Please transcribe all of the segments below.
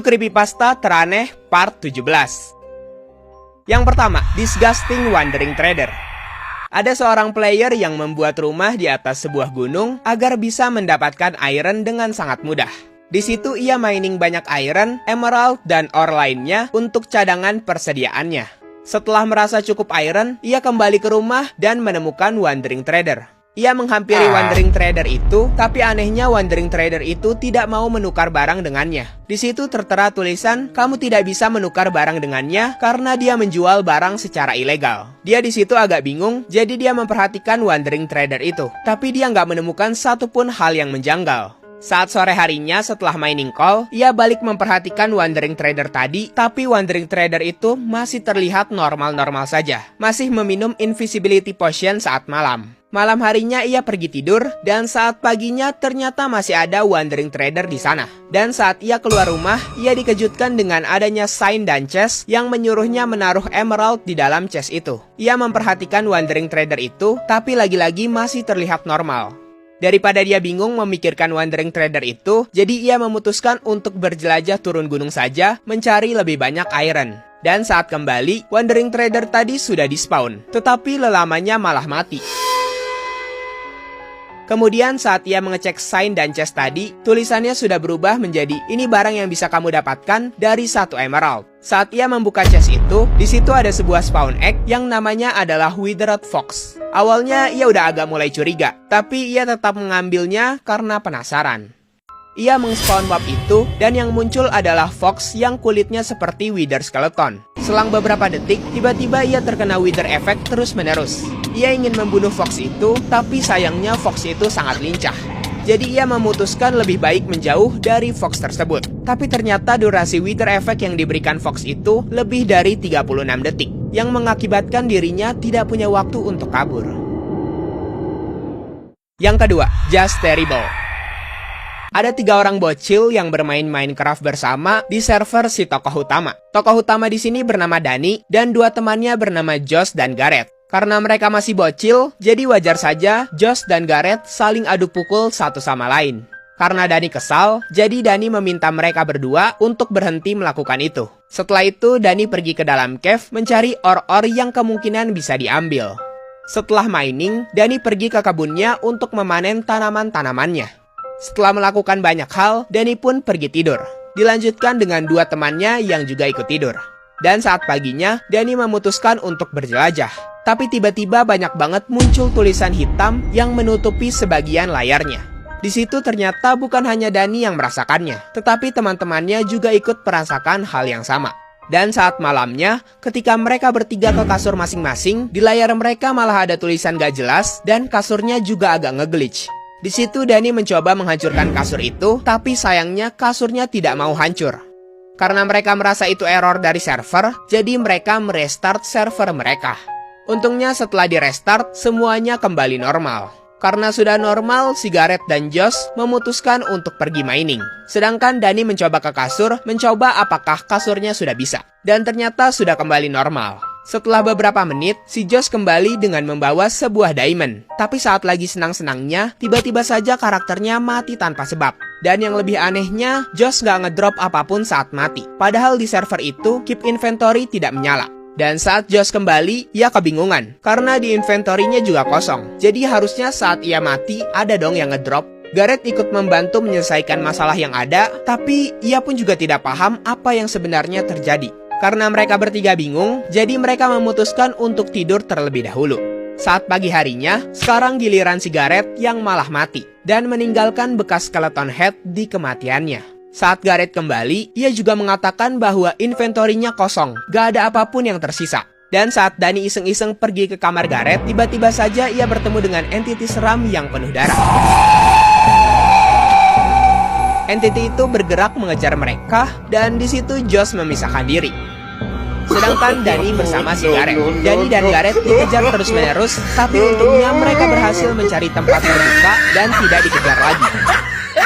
Creepypasta teraneh part 17. Yang pertama, Disgusting Wandering Trader. Ada seorang player yang membuat rumah di atas sebuah gunung agar bisa mendapatkan iron dengan sangat mudah. Di situ ia mining banyak iron, emerald, dan ore lainnya untuk cadangan persediaannya. Setelah merasa cukup iron, ia kembali ke rumah dan menemukan Wandering Trader. Ia menghampiri Wandering Trader itu, tapi anehnya Wandering Trader itu tidak mau menukar barang dengannya. Di situ tertera tulisan, kamu tidak bisa menukar barang dengannya karena dia menjual barang secara ilegal. Dia di situ agak bingung, jadi dia memperhatikan Wandering Trader itu. Tapi dia nggak menemukan satupun hal yang menjanggal. Saat sore harinya setelah mining call, ia balik memperhatikan Wandering Trader tadi, tapi Wandering Trader itu masih terlihat normal-normal saja. Masih meminum invisibility potion saat malam. Malam harinya ia pergi tidur, dan saat paginya ternyata masih ada Wandering Trader di sana. Dan saat ia keluar rumah, ia dikejutkan dengan adanya sign dan chest yang menyuruhnya menaruh emerald di dalam chest itu. Ia memperhatikan Wandering Trader itu, tapi lagi-lagi masih terlihat normal. Daripada dia bingung memikirkan Wandering Trader itu, jadi ia memutuskan untuk berjelajah turun gunung saja, mencari lebih banyak iron. Dan saat kembali, Wandering Trader tadi sudah di-spawn, tetapi lelamanya malah mati. Kemudian saat ia mengecek sign dan chest tadi, tulisannya sudah berubah menjadi ini barang yang bisa kamu dapatkan dari 1 emerald. Saat ia membuka chest itu, di situ ada sebuah spawn egg yang namanya adalah Withered Fox. Awalnya ia udah agak mulai curiga, tapi ia tetap mengambilnya karena penasaran. Ia mengspawn mob itu, dan yang muncul adalah Fox yang kulitnya seperti Wither Skeleton. Selang beberapa detik, tiba-tiba ia terkena Wither Effect terus-menerus. Ia ingin membunuh Fox itu, tapi sayangnya Fox itu sangat lincah. Jadi ia memutuskan lebih baik menjauh dari Fox tersebut. Tapi ternyata durasi Wither Effect yang diberikan Fox itu lebih dari 36 detik, yang mengakibatkan dirinya tidak punya waktu untuk kabur. Yang kedua, Just Terrible. Ada 3 orang bocil yang bermain Minecraft bersama di server si tokoh utama. Tokoh utama di sini bernama Dani dan 2 temannya bernama Josh dan Gareth. Karena mereka masih bocil, jadi wajar saja Josh dan Gareth saling adu pukul satu sama lain. Karena Dani kesal, jadi Dani meminta mereka berdua untuk berhenti melakukan itu. Setelah itu, Dani pergi ke dalam cave mencari ore-ore yang kemungkinan bisa diambil. Setelah mining, Dani pergi ke kebunnya untuk memanen tanaman-tanamannya. Setelah melakukan banyak hal, Dani pun pergi tidur. Dilanjutkan dengan 2 temannya yang juga ikut tidur. Dan saat paginya, Dani memutuskan untuk berjelajah. Tapi tiba-tiba banyak banget muncul tulisan hitam yang menutupi sebagian layarnya. Di situ ternyata bukan hanya Dani yang merasakannya, tetapi teman-temannya juga ikut merasakan hal yang sama. Dan saat malamnya, ketika mereka bertiga ke kasur masing-masing, di layar mereka malah ada tulisan gak jelas dan kasurnya juga agak nge-glitch. Di situ Dani mencoba menghancurkan kasur itu, tapi sayangnya kasurnya tidak mau hancur. Karena mereka merasa itu error dari server, jadi mereka merestart server mereka. Untungnya setelah direstart, semuanya kembali normal. Karena sudah normal, si Gareth dan Josh memutuskan untuk pergi mining. Sedangkan Dani mencoba ke kasur, mencoba apakah kasurnya sudah bisa. Dan ternyata sudah kembali normal. Setelah beberapa menit, si Josh kembali dengan membawa sebuah diamond. Tapi saat lagi senang-senangnya, tiba-tiba saja karakternya mati tanpa sebab. Dan yang lebih anehnya, Josh gak ngedrop apapun saat mati. Padahal di server itu, keep inventory tidak menyala. Dan saat Josh kembali, ia kebingungan. Karena di inventory-nya juga kosong. Jadi harusnya saat ia mati, ada dong yang ngedrop. Gareth ikut membantu menyelesaikan masalah yang ada, tapi ia pun juga tidak paham apa yang sebenarnya terjadi. Karena mereka bertiga bingung, jadi mereka memutuskan untuk tidur terlebih dahulu. Saat pagi harinya, sekarang giliran si Gareth yang malah mati dan meninggalkan bekas skeleton head di kematiannya. Saat Gareth kembali, ia juga mengatakan bahwa inventory-nya kosong, gak ada apapun yang tersisa. Dan saat Dani iseng-iseng pergi ke kamar Gareth, tiba-tiba saja ia bertemu dengan entity seram yang penuh darah. Entity itu bergerak mengejar mereka, dan di situ Josh memisahkan diri. Sedangkan Dani bersama si Gareth. Dani dan Gareth dikejar terus-menerus, tapi untungnya mereka berhasil mencari tempat terbuka dan tidak dikejar lagi.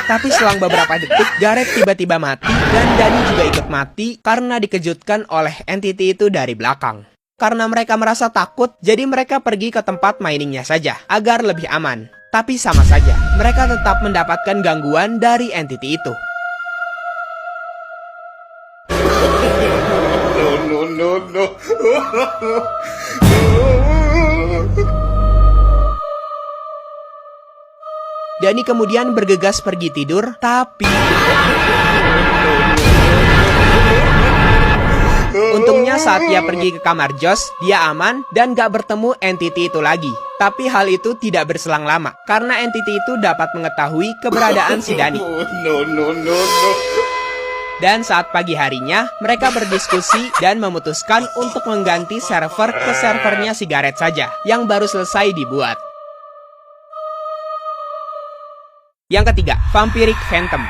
Tapi selang beberapa detik, Gareth tiba-tiba mati, dan Dani juga ikut mati karena dikejutkan oleh entity itu dari belakang. Karena mereka merasa takut, jadi mereka pergi ke tempat miningnya saja, agar lebih aman. Tapi sama saja, mereka tetap mendapatkan gangguan dari entity itu. no, no. Dani kemudian bergegas pergi tidur, tapi untungnya saat dia pergi ke kamar Josh, dia aman dan gak bertemu entity itu lagi. Tapi hal itu tidak berselang lama, karena entity itu dapat mengetahui keberadaan si Dani. No, no, no, no. Dan saat pagi harinya, mereka berdiskusi dan memutuskan untuk mengganti server ke servernya si Gareth saja, yang baru selesai dibuat. Yang ketiga, Vampiric Phantom.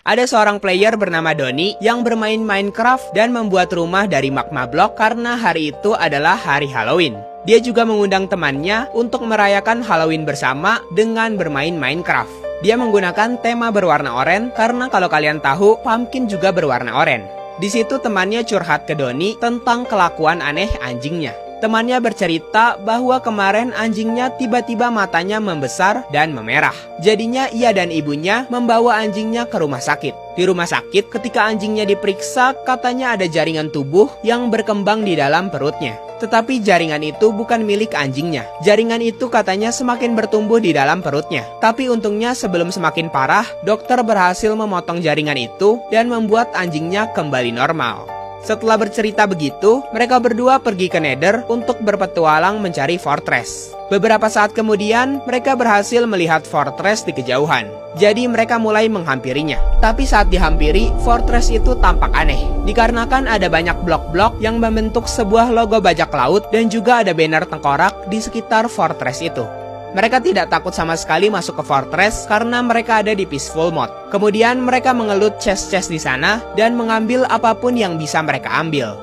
Ada seorang player bernama Donnie yang bermain Minecraft dan membuat rumah dari magma block karena hari itu adalah hari Halloween. Dia juga mengundang temannya untuk merayakan Halloween bersama dengan bermain Minecraft. Dia menggunakan tema berwarna oranye karena kalau kalian tahu, pumpkin juga berwarna oranye. Di situ temannya curhat ke Donnie tentang kelakuan aneh anjingnya. Temannya bercerita bahwa kemarin anjingnya tiba-tiba matanya membesar dan memerah. Jadinya ia dan ibunya membawa anjingnya ke rumah sakit. Di rumah sakit, ketika anjingnya diperiksa, katanya ada jaringan tubuh yang berkembang di dalam perutnya. Tetapi jaringan itu bukan milik anjingnya. Jaringan itu katanya semakin bertumbuh di dalam perutnya. Tapi untungnya sebelum semakin parah, dokter berhasil memotong jaringan itu dan membuat anjingnya kembali normal. Setelah bercerita begitu, mereka berdua pergi ke Nether untuk berpetualang mencari Fortress. Beberapa saat kemudian, mereka berhasil melihat Fortress di kejauhan. Jadi mereka mulai menghampirinya. Tapi saat dihampiri, Fortress itu tampak aneh. Dikarenakan ada banyak blok-blok yang membentuk sebuah logo bajak laut dan juga ada banner tengkorak di sekitar Fortress itu. Mereka tidak takut sama sekali masuk ke Fortress karena mereka ada di Peaceful Mode. Kemudian mereka mengelut chest-chest di sana dan mengambil apapun yang bisa mereka ambil.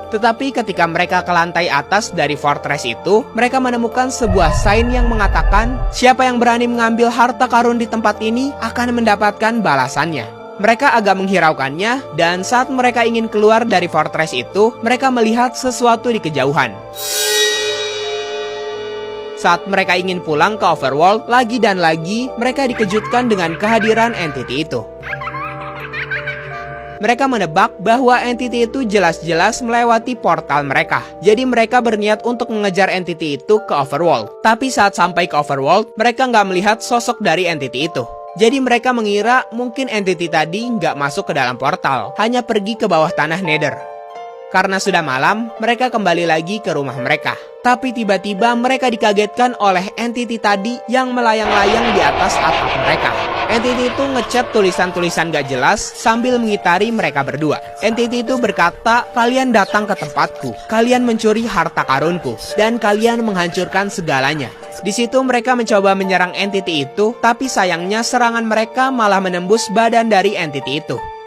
Tetapi ketika mereka ke lantai atas dari Fortress itu, mereka menemukan sebuah sign yang mengatakan siapa yang berani mengambil harta karun di tempat ini akan mendapatkan balasannya. Mereka agak menghiraukannya dan saat mereka ingin keluar dari Fortress itu, mereka melihat sesuatu di kejauhan. Saat mereka ingin pulang ke Overworld, lagi dan lagi mereka dikejutkan dengan kehadiran entity itu. Mereka menebak bahwa entity itu jelas-jelas melewati portal mereka. Jadi mereka berniat untuk mengejar entity itu ke Overworld. Tapi saat sampai ke Overworld, mereka nggak melihat sosok dari entity itu. Jadi mereka mengira mungkin entity tadi nggak masuk ke dalam portal, hanya pergi ke bawah tanah Nether. Karena sudah malam, mereka kembali lagi ke rumah mereka. Tapi tiba-tiba mereka dikagetkan oleh entity tadi yang melayang-layang di atas atap mereka. Entity itu ngecat tulisan-tulisan gak jelas sambil mengitari mereka berdua. Entity itu berkata, kalian datang ke tempatku, kalian mencuri harta karunku, dan kalian menghancurkan segalanya. Di situ mereka mencoba menyerang entity itu, tapi sayangnya serangan mereka malah menembus badan dari entity itu.